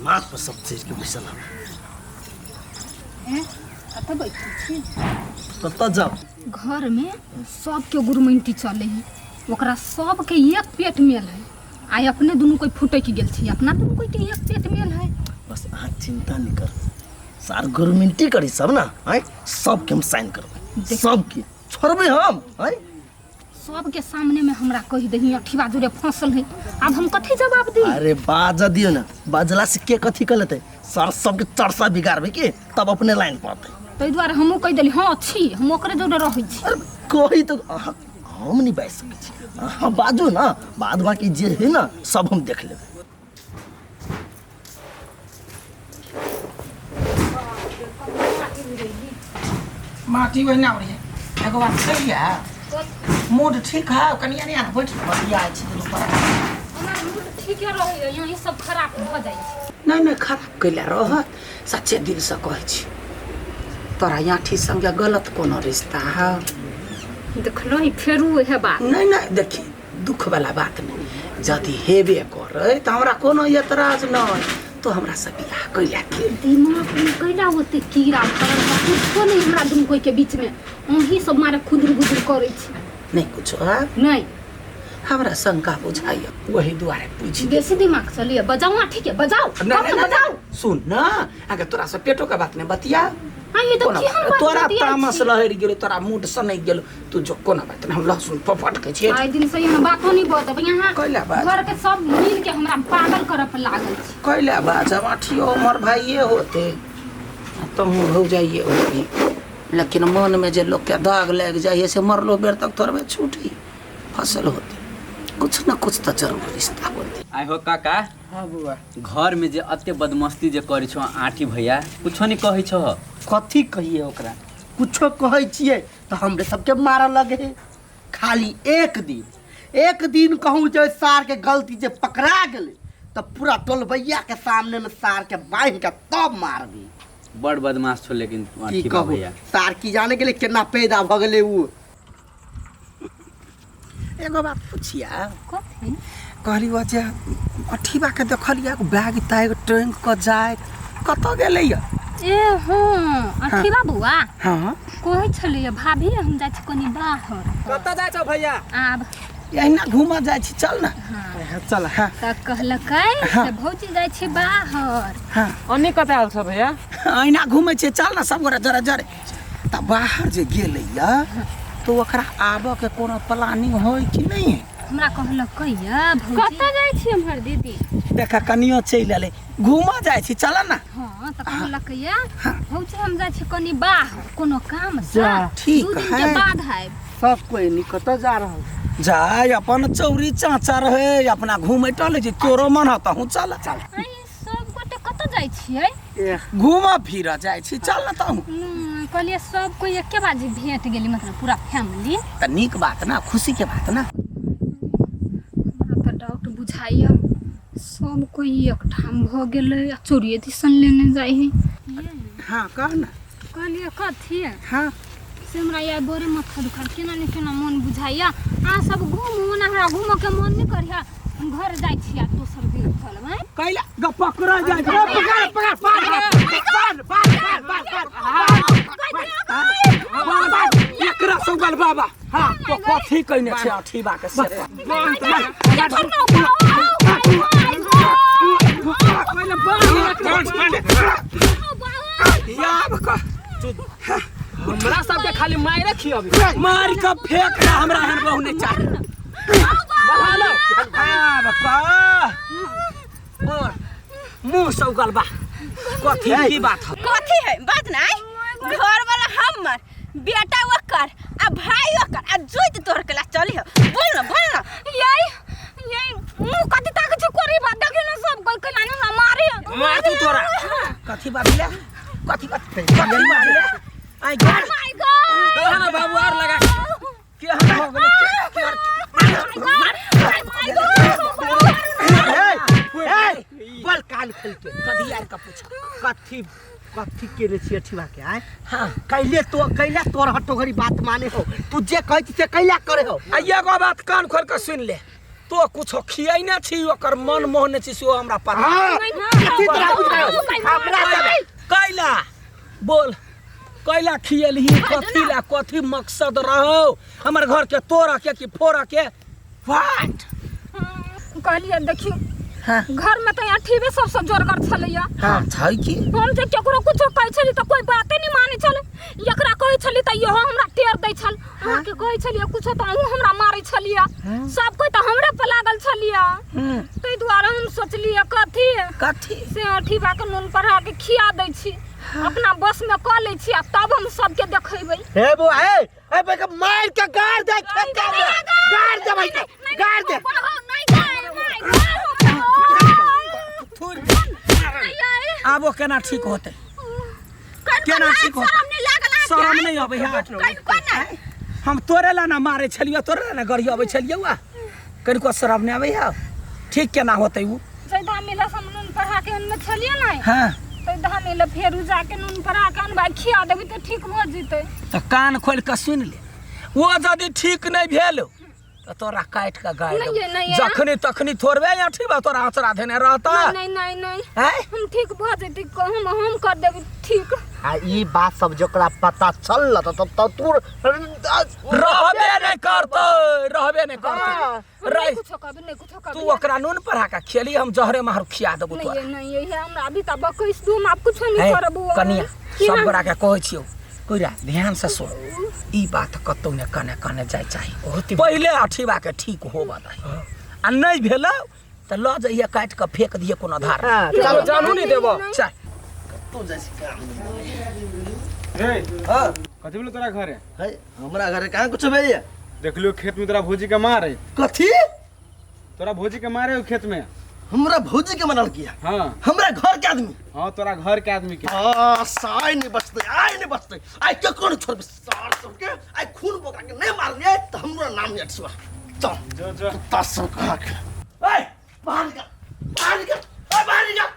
माथ पर सब चीज के बैसल कत जाओ घर में सबके गुरमैंती चले है ओकरा सबके एक पेट मेल है आई अपने दोनों कोई फूटे की गेल छी अपना दोनों कोई के एक पेट मेल है। बस अहाँ चिंता नहीं कर सार गवर्नमेंटी करी सब ना है सबके हम साइन करबे सबके छोड़बे हम है सबके सामने में हमरा कह दही अठीबा जोरे फसल है अब हम कथी जवाब दी। अरे बाजा दियो ना बाजला से के कथी कर लेते सर सबके चर्चा बिगाड़बे के तब अपने लाइन पड़ते तै द्वारा हमहू कह देली हाँ छी हम ओकरे जोरे रहै छी। अरे कही तो हम नहीं बैठ सके छी हाँ बाजू ना बाद बाकी जे है ना सब हम देख लेबे। माटी बहना बढ़िया एगो बात सही है मूड ठीक है कनिया नहीं बैठ बढ़िया है हमार मूड ठीक है रहे यही सब खराब भ जाय छै। नहीं खराब कैला रह सच्चे दिल से कहै छी तोरा याठी संगे गलत कोनो रिश्ता है देखलो ही फेरू है बात नहीं देखी दुख वाला बात नहीं जदि हेबे करे तो हमरा कोनो एतराज नहीं तो हमरा से बियाह कैला के दिमाग में कैला होते कीड़ा पड़ल बा कुछो नहीं हमरा दुनु कोई के बीच में ओही सब मारे खुदर गुदर करे छी नहीं कुछ है नहीं हमरा शंका बुझाइए वही दुआरे पूछी बेसी दिमाग चलिए बजाओ ठीक है बजाओ बजाओ सुन ना अगर तोरा से पेटो के बात नहीं बतिया हां ये तो की हम तोरा तामस लहर गेलो तोरा मूड सनै गेलो तू जो कोना बात हम लहसुन पपट के छे आइ दिन से यहाँ बातो नहीं बतब यहाँ कैला बात घर के सब मिल के हमरा पागल करे पर लागल छी कैला बात जमाठियो हमर भाइये होते तुम हो जाइए होती लेकिन मन में जे लोग के दाग लग जाइए से मरलो बेर तक थोड़े छूटी फसल होती कुछ न कुछ तो जरूर रिश्ता होती। आइ हो काका हाँ बुआ घर में जे अते बदमस्ती जे करै छौ आठी भैया कुछो नहीं कहै छौ कथी कहिए ओकरा कुछो कहै छियै तो हमरे सबके मारऽ लगे खाली एक दिन कहूँ जो सार के गलती जे पकड़ा गेले तो पूरा टोलबैया के सामने में सार के बांध के तब मारबी बड़ बदमाश छौ लेकिन की आठी कहू भैया सार की जाने के लिए केना पैदा भ गेले उ एगो बात पूछिया कथी कहली जे अठीबा के देखलिया बैग तैग ट्रेन क जाए कत गेलै ए हां अठीबा बुआ हां कहै छलिए भाभी हम जाय छी कनी बाहर कत जाय छौ भैया आब एहिना घुमा जाय छी चल ना चल हाँ त कहलकै से भौजी जाय छी बाहर हाँ अन्नी कत आल छ भैया एहिना घुमै छी चल ना सब गोरा जरा जरे त बाहर जे गेलैया तो ओकरा आबऽ के कोनो प्लानिंग होय कि नहीं हमरा कहलकै या भौजी कत जाय छी हमर दीदी देखा कनियो चल आले घुमा जाय छी चल ना हां त कहलकै या भौजी हम जाय छी कनी बाहर कोनो काम से ठीक दू दिन है के बाद है सब कोई निकट जा रहा जाय अपन चौरी चाचा रहे अपना घूमे टले जे तोरो मन हत हूं चल आई सब गोटे कत जाय छियै घूमा फिरा जाय छी चल ना त कहलिए सब कोई एके बाजी भेट गेली मतलब पूरा फैमिली त नीक बात ना खुशी के बात ना हमरा त डाउट बुझाइया सब कोई एक ठाम भ गेलै आ चोरिये दिसन लेने जाय है हां कह ना कहलिए कथी हां से हमरा या बोरे माथा दुखार केना ने केना मन बुझाइया आ सब घूमू ना हमरा घूमो के मन नहीं करिया हम घर जाय छी आ दोसर दिन चलबै कैला ग पकड़ा जाय एकरा संगल बाबा हां तो कथी कहने छै अठीबा के सरे हमरा सबके खाली मारे खियबी मार के फेंक हमरा हन बहु नहीं चाहे बहालो हां बका और मुंह सौगल बा कथी की बात है कथी है बात नहीं घर वाला हमर बेटा ओकर आ भाई ओकर आ जोइत तोर के ला चली हो बोल ना यही मुंह कथी ताक छ कोरी बात देखे ना सब कोई कलानी ना मारे मार तू तोरा कथी बात ले कथी बात ले आई गॉड माय गॉड ना बाबू आर लगा के हम हो गेले बल काल खेल के कथी यार का पूछा कथी के रे छी अठीबा के आए हां कैले तोर हटो घरी बात माने हो तू जे कहै छी से कैला करे हो एगो बात कान खोल के सुन ले तो कुछ खियाई ना छी ओकर मन मोहने छी सो हमरा पता हाँ कथी तोरा बुझाओ हमरा सब कैला बोल कैला खियलही कथी ला कथी मकसद रहो हमर घर के तोड़ा के कि फोड़ा के व्हाट कहलिए देखियो हाँ घर में तो अठीबे सबसे जोरगर छलैया हाँ छै की हम जे केकरो कुछो कहै छली त कोई बाते नहीं माने छले एकरा कहै छली त इहो हमरा टेर दै छल अहाँ के कहै छलिए कुछो त अहूँ हमरा मारै छलिए सब कोई त हमरे पे लागल छलिए तै दुआरे हम सोचलिए कथी कथी से अठीबा के नून पढ़ा के खिया दै छी अपना बस में क लै छी आ तब हम सबके देखेबै हे बुआ ए बे के मार के गाड़ दे गाड़ दे भाई गाड़ दे आबो केना ठीक होते केना ठीक होते शरम नहीं अबै है हम तोरे ला ना मारे छलियो तोरे ला ना गड़ी अबै छलियो आ कनिको शरम नहीं अबै है ठीक केना होते उ जैदा मिला हम नून पढ़ा के उनमें छलिए नहीं हां तो धाने ले फेर जाके नून पढ़ा के अनबाई खिया देबी त ठीक भ जइते तो कान खोल के सुन ले वो यदि ठीक नहीं भेल तो तोरा काट के गाड़ नहीं जखनी तखनी थोड़बे अठी बा तोरा आचरा देने रहता नहीं हैं हम ठीक भ जइते हम कर देबी ठीक आ ई बात सब जकरा पता चलल त तू रहबे नहीं करते रह कुछो कभी नहीं कुछो कभी तू ओकरा नून पढ़ा के खेली हम जहरे मार खिया देबो तोरा नहीं यही हमरा अभी तक बकइस दूम आप कुछो नहीं करबो कनिया सब बड़ा के कहै छियो कोइरा ध्यान से सुन ई बात कतौ ने कने कने जाय चाहिए पहले अठीबा के ठीक हो बताई आ नहीं भेल त ल जाइए काट के फेंक दिए कोनो धार चलो जानू नहीं देबो चल तू जैसी काम रे हां कथी बोले तोरा घर है हमरा घरे कहां कुछ भैया देख लियो खेत में तोरा भौजी के मार है कथी तोरा भौजी के मारे हो खेत में हमरा भौजी के मनल किया हाँ हमरा घर के आदमी हाँ तोरा घर के आदमी के साई नहीं बचते आई के कौन छोड़ सार सबके आई खून बोका के नहीं मार लिए तो हमरा नाम नहीं अटसवा चल जो जो तस कहा के ए बाहर निकल बाहर निकल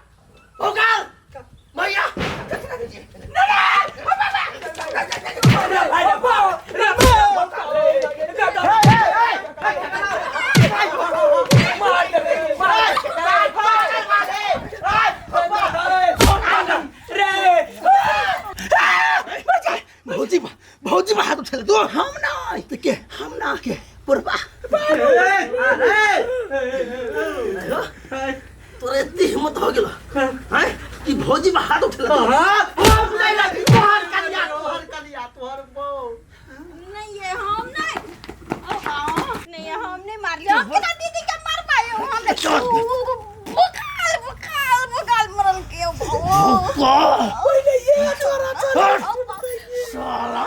होगा भैया भौजी हाथ उठा दो हम ना के पुरबा तोरे इतनी हिम्मत हो गेलो हैं कि भौजी में हाथ उठा तोहर कलिया तोहर बो नहीं ये हम नहीं मार लिया कितना दीदी के मार पाए हो हम बुखार मरल के पहले ये छोरा साला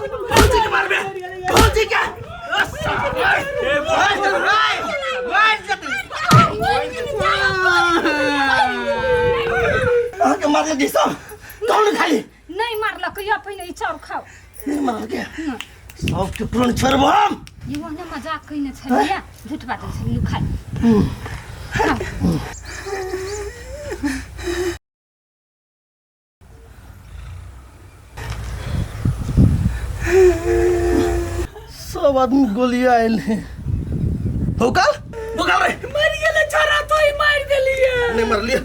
भौजी के मार भौजी के मार लगी सब कौन खाली नहीं मारला कहिया पहिने ई चाउर खाओ नहीं मार के सब के पुरान छोड़बो हम ई ओने मजाक कइने छलिया झूठ बात छलियो खाई सब आदमी गोलियां आयल है होकल रे मर गेले छोरा तो ही मार देलिए नहीं मार लिया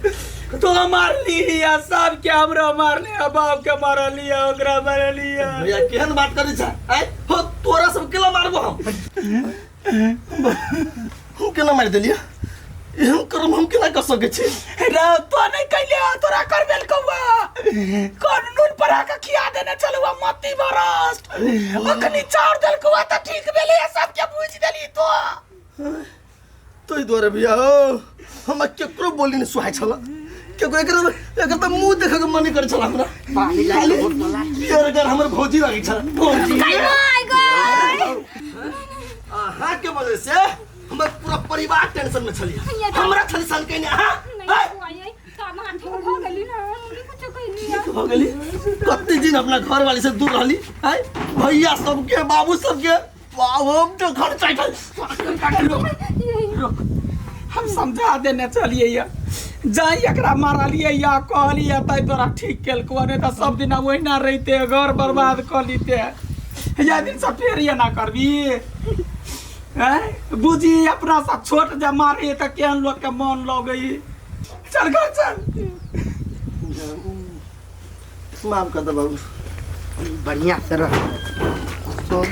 तो मार लिया सब के हमरा मार लिया बाप के मार लिया ओकरा मार लिया भैया केहन बात करे छ आय हो तोरा सब केला मारबो हम केना मार देलिया एहन कर्म हम केना कर सके छी रे तो नहीं कइले तोरा कर बेल कौवा कानून पढ़ा के खिया देने चलुआ मत्ती बरस अखनी चाउर देल कौवा त ठीक भेले सब के बुझ देली तो ई द्वारे भैया हम केकरो बोली न सुहाय छला केकरो एकर त मुंह देखे के मन करे छला हमरा पानी लागे यार अगर हमर भौजी लागे छला भौजी हां के वजह से हमर पूरा परिवार टेंशन में छलिए हमरा छली सन के हां हो गेली कत्ते दिन अपना घर वाली से दूर रहली है भैया सबके बाबू सबके हम तो घर चाहिए हम समझा देने चलिए या जाई एकरा मारा लिए या कहलिए तै तोरा ठीक केल को ने त सब दिन वही ना रहते घर बर्बाद कर लीते या दिन से फेर ये ना करबी हैं बुझी अपना सा छोट जा मारे त केहन लोग के मन लगई चल घर चल माफ कर दो बाबू बढ़िया से रह तो